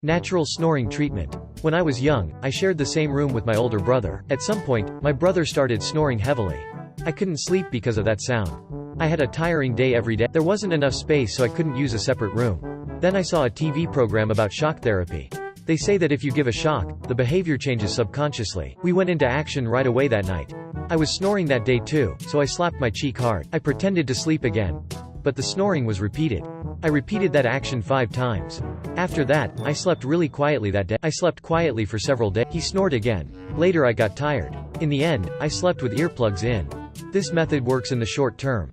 Natural snoring treatment. When I was young, I shared the same room with my older brother. At some point, my brother started snoring heavily. I couldn't sleep because of that sound. I had a tiring day every day. There wasn't enough space, so I couldn't use a separate room. Then I saw a TV program about shock therapy. They say that if you give a shock, the behavior changes subconsciously. We went into action right away that night. I was snoring that day too, so I slapped my cheek hard. I pretended to sleep again. But the snoring was repeated. I repeated that action 5 times. After that, I slept really quietly that day. I slept quietly for several days. He snored again. Later I got tired. In the end, I slept with earplugs in. This method works in the short term.